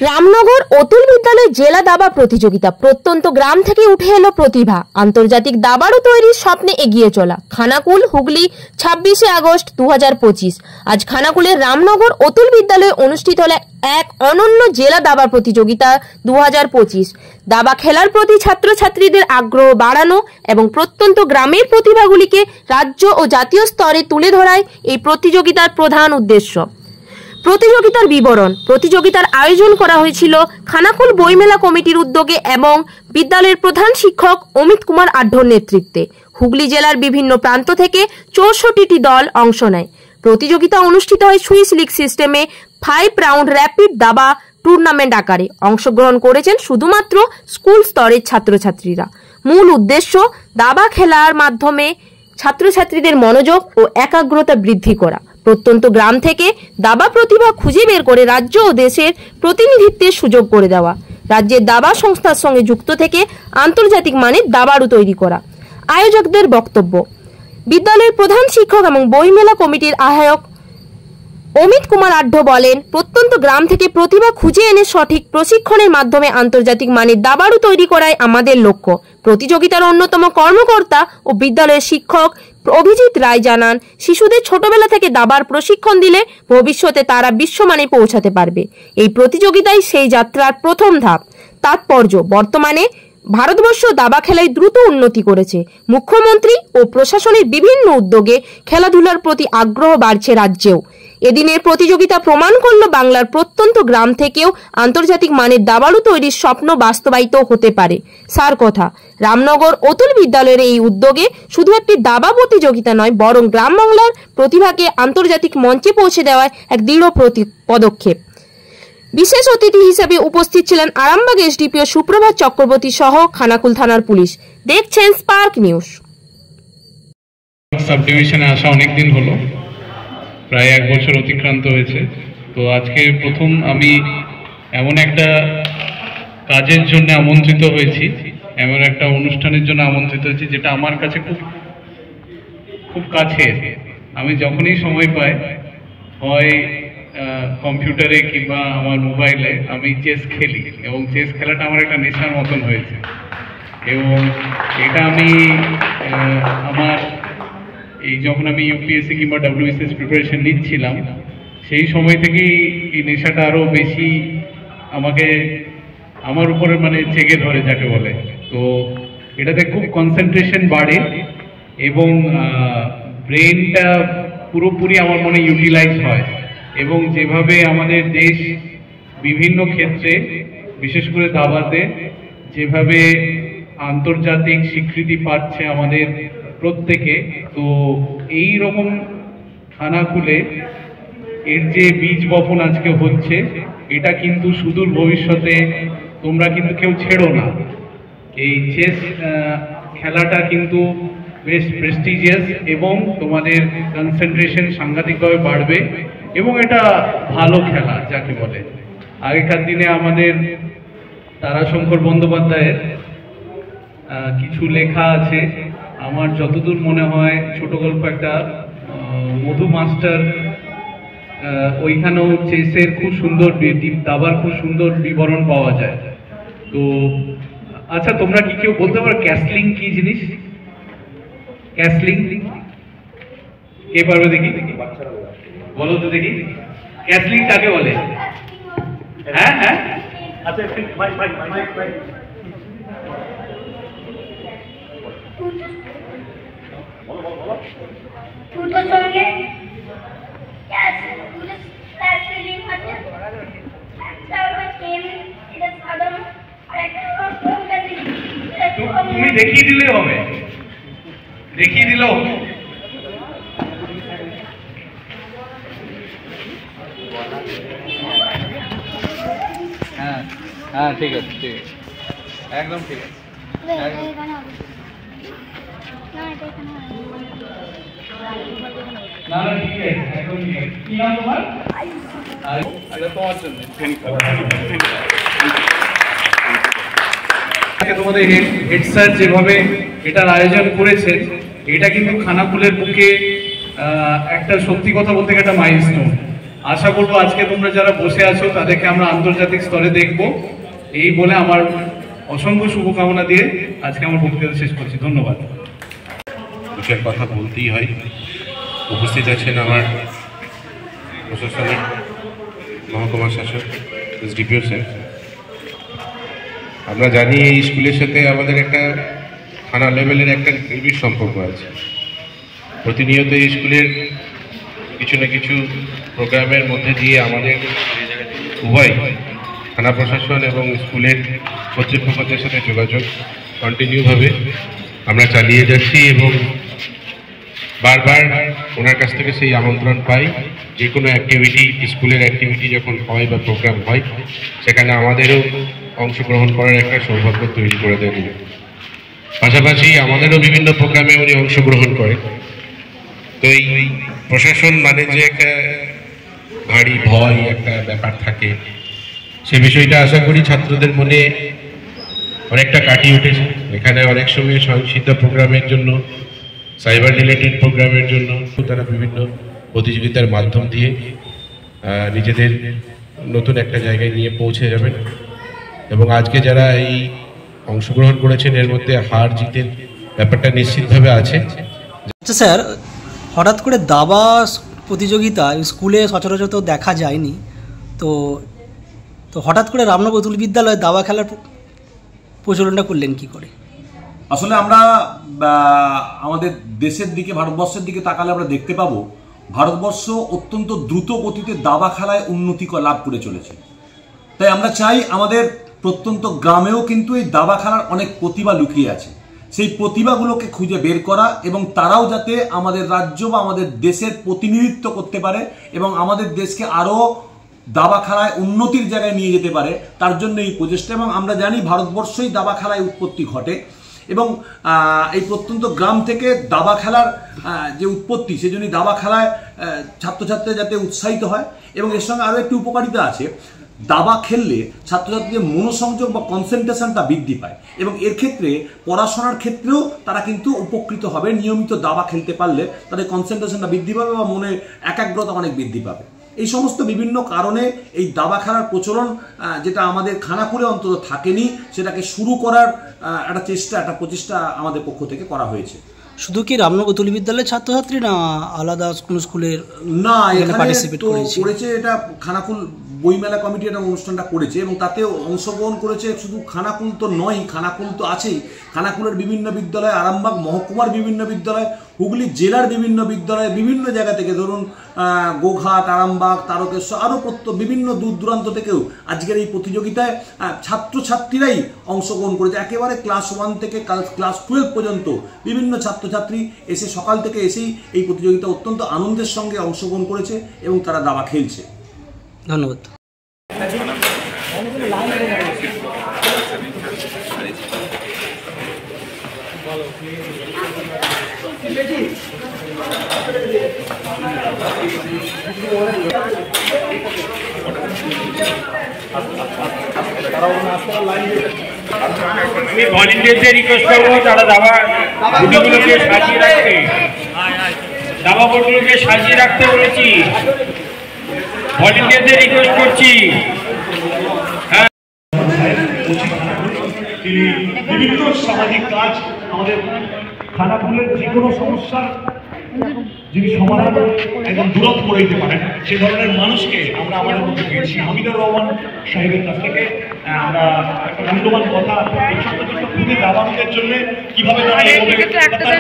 রামনগর অতুল বিদ্যালয় জেলা দাবা প্রতিযোগিতা। প্রত্যন্ত গ্রাম থেকে উঠে এলো প্রতিভা। আন্তর্জাতিক দাবাড়ু তৈরির স্বপ্নে এগিয়ে চলা। খানাকুল, হুগলি, 26শে আগস্ট 2025। আজ খানাকুলের রামনগর অতুল বিদ্যালয়ে অনুষ্ঠিত হলো এক অনন্য জেলা দাবা প্রতিযোগিতা 2025। দাবা খেলার প্রতি ছাত্রছাত্রীদের আগ্রহ বাড়ানো এবং প্রত্যন্ত গ্রামের প্রতিভাগুলিকে রাজ্য ও জাতীয় স্তরে তুলে ধরাই এই প্রতিযোগিতার প্রধান উদ্দেশ্য। প্রতিযোগিতার বিবরণ। প্রতিযোগিতার আয়োজন করা হয়েছিল খানাকুল বইমেলা কমিটির উদ্যোগে এবং বিদ্যালয়ের প্রধান শিক্ষক অমিত কুমার আঢ্যর নেতৃত্বে। হুগলি জেলার বিভিন্ন প্রান্ত থেকে 64টি দল অংশ নেয়। প্রতিযোগিতা অনুষ্ঠিত হয় সুইস লিগ সিস্টেমে 5 রাউন্ড র্যাপিড দাবা টুর্নামেন্ট আকারে। অংশগ্রহণ করেছেন শুধুমাত্র স্কুল স্তরের ছাত্রছাত্রীরা। মূল উদ্দেশ্য দাবা খেলার মাধ্যমে ছাত্রছাত্রীদের মনোযোগ ও একাগ্রতা বৃদ্ধি করা। প্রত্যন্ত গ্রাম থেকে দাবা প্রতিভা খুঁজে বের করে রাজ্য ও দেশের প্রতিনিধিত্বের সুযোগ করে দেওয়া। রাজ্যের দাবা সংস্থার সঙ্গে যুক্ত থেকে আন্তর্জাতিক মানের দাবাড়ু তৈরি করা। আয়োজকদের বক্তব্য। বিদ্যালয়ের প্রধান শিক্ষক এবং বইমেলা কমিটির আহ্বায়ক অমিত কুমার আঢ্য বলেন, প্রত্যন্ত গ্রাম থেকে প্রতিভা খুঁজে এনে সঠিক প্রশিক্ষণের মাধ্যমে আন্তর্জাতিক মানের দাবাড়ু তৈরি করাই আমাদের লক্ষ্য। প্রতিযোগিতার অন্যতম কর্মকর্তা ও বিদ্যালয়ের শিক্ষক অভিজিৎ রায় জানান, শিশুদের ছোটবেলা থেকে দাবার প্রশিক্ষণ দিলে ভবিষ্যতে তারা বিশ্বমানে পৌঁছাতে পারবে। এই প্রতিযোগিতায় সেই যাত্রার প্রথম ধাপ। তাৎপর্য, বর্তমানে ভারতবর্ষ দাবা খেলায় দ্রুত উন্নতি করেছে। মুখ্যমন্ত্রী ও প্রশাসনের বিভিন্ন উদ্যোগে খেলাধুলার প্রতি আগ্রহ বাড়ছে রাজ্যেও। এদিনের প্রতিযোগিতা প্রমাণ করল বাংলার প্রত্যন্ত গ্রাম থেকেও আন্তর্জাতিক মানের দাবাড়ু তৈরির স্বপ্ন বাস্তবায়িত হতে পারে। সার কথা, রামনগর অতুল বিদ্যালয়ের এই উদ্যোগে শুধু একটি দাবা প্রতিযোগিতা নয়, বরং গ্রাম বাংলার প্রতিভাকে আন্তর্জাতিক মঞ্চে পৌঁছে দেওয়ার এক দৃঢ় পদক্ষেপ। বিশেষ অতিথি হিসেবে উপস্থিত ছিলেন আরামবাগ এসডিপিও সুপ্রভাত চক্রবর্তী সহ খানাকুল থানার পুলিশ। দেখছেন স্পার্ক নিউজ। সাব ডিভিশনে আসা অনেক দিন হলো, প্রায় 1 বছর অতিক্রান্ত হয়েছে। তো আজকে প্রথম আমি এমন একটা কাজের জন্য আমন্ত্রিত হয়েছি, এমন একটা অনুষ্ঠানের জন্য আমন্ত্রিত হয়েছি যেটা আমার কাছে খুব কাছে। আমি যখনই সময় পাই, হয় কম্পিউটারে কিংবা আমার মোবাইলে, আমি চেস খেলি এবং চেস খেলাটা আমার একটা নেশার মতন হয়েছে। এবং এটা আমি আমার যখন আমি ইউপিএসসি কিংবা WBCS প্রিপারেশন নিচ্ছিলাম, সেই সময় থেকেই এই নেশাটা আরও বেশি আমার উপরে চেগে ধরে, যাকে বলে। তো এটাতে খুব কনসেন্ট্রেশন বাড়ে এবং ব্রেনটা পুরোপুরি আমার মনে ইউটিলাইজ হয়। এবং যেভাবে আমাদের দেশ বিভিন্ন ক্ষেত্রে, বিশেষ করে দাবাতে, যেভাবে আন্তর্জাতিক স্বীকৃতি পাচ্ছে আমাদের প্রত্যেকে, তো এই রকম খানাকুলে এর যে বীজ বপন আজকে হচ্ছে, এটা কিন্তু সুদূর ভবিষ্যতে তোমরা কিন্তু কেউ ছেড়ো না। এই চেস খেলাটা কিন্তু বেশ প্রেস্টিজিয়াস এবং তোমাদের কনসেন্ট্রেশন সাংঘাতিকভাবে বাড়বে এবং এটা ভালো খেলা, যাকে বলে। আগেকার দিনে আমাদের তারাশঙ্কর বন্দ্যোপাধ্যায়ের কিছু লেখা আছে, আমার যতদূর মনে হয় ছোট গল্প একটা, মধু মাস্টার, ওইখানেও চেসের খুব সুন্দর, দাবার খুব সুন্দর বিবরণ পাওয়া যায়। তো আচ্ছা, তোমরা কি কেউ বলতে পারো ক্যাসলিং কি জিনিস? ক্যাসলিং কে পারবে দেখি? বলো তো দেখি, ক্যাসলিং কাকে বলে? হ্যাঁ হ্যাঁ, আচ্ছা তুমি দেখিয়ে দিলে হবে, দেখিয়ে দিলেও হবে। হ্যাঁ হ্যাঁ, ঠিক আছে, ঠিক আছে, একদম ঠিক আছে। না না, ঠিক আছে, একদম ঠিক আছে। কি নাম তোমার? তোমার জন্য তোমাদের হেড স্যার যেভাবে এটার আয়োজন করেছে, এটা কিন্তু খানাকুলের বুকে একটা, সত্যি কথা বলতে, একটা মাইলস্টোন। আশা করবো আজকে তোমরা যারা বসে আছো তাদেরকে আমরা আন্তর্জাতিক স্তরে দেখব। এই বলে আমার অসংখ্য শুভকামনা দিয়ে আজকে আমার বক্তব্য শেষ করছি। ধন্যবাদ। দুটোর কথা বলতেই হয়। উপস্থিত আছেন আমার প্রশাসনিক মহকুমা শাসক এসডিপিও স্যার। আমরা জানি এই স্কুলের সাথে আমাদের একটা থানা লেভেলের একটা নিবিড় সম্পর্ক আছে। প্রতিনিয়ত এই স্কুলের কিছু না কিছু প্রোগ্রামের মধ্যে দিয়ে আমাদের উভয় থানা প্রশাসন এবং স্কুলের কর্তৃপক্ষদের সাথে যোগাযোগ কন্টিনিউভাবে আমরা চালিয়ে যাচ্ছি এবং বারবার ওনার কাছ থেকে সেই আমন্ত্রণ পাই। যে কোনো অ্যাক্টিভিটি, স্কুলের অ্যাক্টিভিটি যখন হয় বা প্রোগ্রাম হয়, সেখানে আমাদেরও অংশগ্রহণ করার একটা সৌভাগ্য তৈরি করে দেন। পাশাপাশি আমাদেরও বিভিন্ন প্রোগ্রামে উনি অংশগ্রহণ করেন। তো এই প্রশাসন মানে যে একটা ভারী ভয় একটা ব্যাপার থাকে, সে বিষয়টা আশা করি ছাত্রদের মনে অনেকটা কাটিয়ে উঠেছে। এখানে অনেক সময় সহিংসিত প্রোগ্রামের জন্য, সাইবার রিলেটেড প্রোগ্রামের জন্য তারা বিভিন্ন প্রতিযোগিতার মাধ্যম দিয়ে নিজেদের নতুন একটা জায়গায় নিয়ে পৌঁছে যাবেন। এবং আজকে যারা এই অংশগ্রহণ করেছেন এর মধ্যে হার জিতের ব্যাপারটা নিশ্চিতভাবে আছে। আচ্ছা স্যার, হঠাৎ করে দাবা প্রতিযোগিতা স্কুলে সচরাচর তো দেখা যায়নি, তো তো হঠাৎ করে রামনগর উচ্চ বিদ্যালয়ে দাবা খেলার প্রচলনটা করলেন কি করে? আসলে আমরা আমাদের দেশের দিকে, ভারতবর্ষের দিকে তাকালে আমরা দেখতে পাবো ভারতবর্ষ অত্যন্ত দ্রুত গতিতে দাবা খেলায় উন্নতি লাভ করে চলেছে। তাই আমরা চাই আমাদের প্রত্যন্ত গ্রামেও কিন্তু এই দাবা খেলার অনেক প্রতিভা লুকিয়ে আছে। সেই প্রতিভাগুলোকে খুঁজে বের করা এবং তারাও যাতে আমাদের রাজ্য বা আমাদের দেশের প্রতিনিধিত্ব করতে পারে এবং আমাদের দেশকে আরও দাবা খেলায় উন্নতির জায়গায় নিয়ে যেতে পারে, তার জন্য এই প্রচেষ্টা। এবং আমরা জানি ভারতবর্ষই দাবা খেলায় উৎপত্তি ঘটে এবং এই প্রত্যন্ত গ্রাম থেকে দাবা খেলার যে উৎপত্তি, সেজন্য দাবা খেলায় ছাত্রছাত্রীরা যাতে উৎসাহিত হয়। এবং এর সঙ্গে আরও একটি উপকারিতা আছে, দাবা খেললে ছাত্রছাত্রীদের মনোসংযোগ বা কনসেন্ট্রেশনটা বৃদ্ধি পায় এবং এর ক্ষেত্রে পড়াশোনার ক্ষেত্রেও তারা কিন্তু উপকৃত হবে। নিয়মিত দাবা খেলতে পারলে তাদের কনসেন্ট্রেশনটা বৃদ্ধি পাবে বা মনে একাগ্রতা অনেক বৃদ্ধি পাবে। এই সমস্ত বিভিন্ন কারণে এই দাবা খেলার প্রচলন, যেটা আমাদের খানাকুলে অন্তত থাকেনি, সেটাকে শুরু করার একটা প্রচেষ্টা আমাদের পক্ষ থেকে করা হয়েছে। শুধু কি রামনগর তুলি বিদ্যালয়ের ছাত্রছাত্রী না আলাদা কোনো স্কুলের? না, এখানে করেছে এটা খানাকুল বইমেলা কমিটি একটা অনুষ্ঠানটা করেছে এবং তাতে অংশগ্রহণ করেছে শুধু খানাকুল তো নয়, খানাকুল তো আছেই, খানাকুলের বিভিন্ন বিদ্যালয়, আরামবাগ মহকুমার বিভিন্ন বিদ্যালয়, হুগলি জেলার বিভিন্ন বিদ্যালয়, বিভিন্ন জায়গা থেকে, ধরুন গোঘাট, আরামবাগ, তারকেশ্বর, আরও বিভিন্ন দূর দূরান্ত থেকেও আজকের এই প্রতিযোগিতায় ছাত্রছাত্রীরাই অংশগ্রহণ করেছে। একেবারে ক্লাস 1 থেকে ক্লাস 12 পর্যন্ত বিভিন্ন ছাত্রছাত্রী এসে সকাল থেকে এসেই এই প্রতিযোগিতা অত্যন্ত আনন্দের সঙ্গে অংশগ্রহণ করেছে এবং তারা দাবা খেলছে। ধন্যবাদ। আমি ভলেন্টিয়ারদের রিকোয়েস্ট করবো তারা দাবা গুটিগুলোকে সাজিয়ে রাখতে, দাবা বোর্ডগুলোকে সাজিয়ে রাখতে বলেছি, ভলেন্টিয়ারদের রিকোয়েস্ট করছি। তিনি বিভিন্ন সামাজিক কাজ, আমাদের খানাকুলের যে কোনো সমস্যার যিনি সমাধান একদম দূরত করে দিতে পারেন, সে ধরনের মানুষকে আমরা আমাদের মধ্যে পেয়েছি। হামিদুর রহমান সাহেবের কাছ থেকে আমরা একটা মূল্যবান কথা, এই ছোট্ট ছোট্ট খুদে দাবানদের জন্য কিভাবে তারা